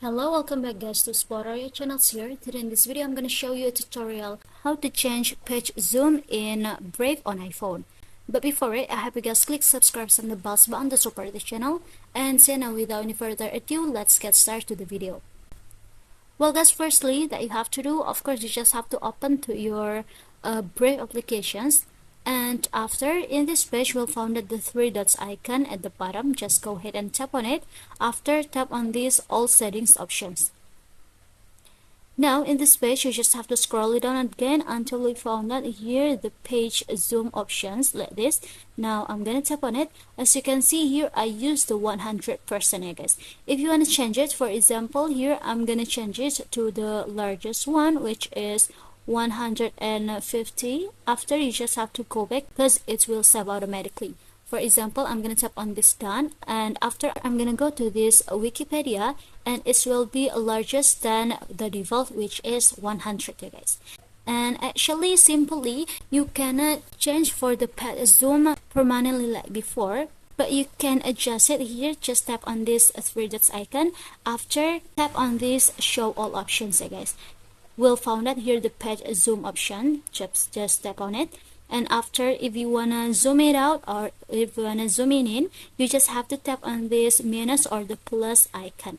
Hello, welcome back guys to Explorer channels here. Today in this video I'm going to show you a tutorial how to change page zoom in Brave on iPhone. But before it, I hope you guys click subscribe and the bell button to support the channel. And so now without any further ado, let's get started to the video. Well guys, firstly that you have to do, of course you just have to open to your Brave applications. And after, in this page we'll find the three dots icon at the bottom. Just go ahead and tap on it. After, tap on these all settings options. Now in this page you just have to scroll it down again until we found that here the page zoom options like this. Now I'm gonna tap on it. As you can see here, I use the 100%, guys. If you want to change it, for example here I'm gonna change it to the largest one, which is 150. After, you just have to go back because it will save automatically. For example, I'm gonna tap on this done, and after I'm gonna go to this Wikipedia, and it will be largest than the default, which is 100, guys. And actually simply you cannot change for the page zoom permanently like before, but you can adjust it here. Just tap on this three dots icon. After, tap on this show all options, guys. We'll find that here the page zoom option. Just tap on it, and after, if you wanna zoom it out or if you wanna zoom in, you just have to tap on this minus or the plus icon.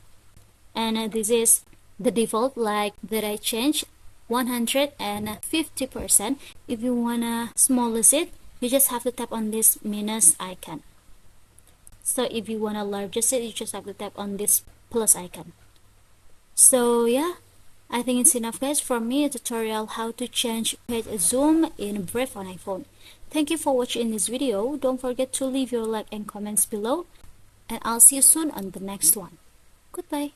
And this is the default like that I changed, 150%. If you wanna smallest it, you just have to tap on this minus icon. So if you wanna largest it, you just have to tap on this plus icon. So yeah, I think it's enough guys for me, a tutorial how to change page zoom in Brave on iPhone. Thank you for watching this video. Don't forget to leave your like and comments below, and I'll see you soon on the next one. Goodbye.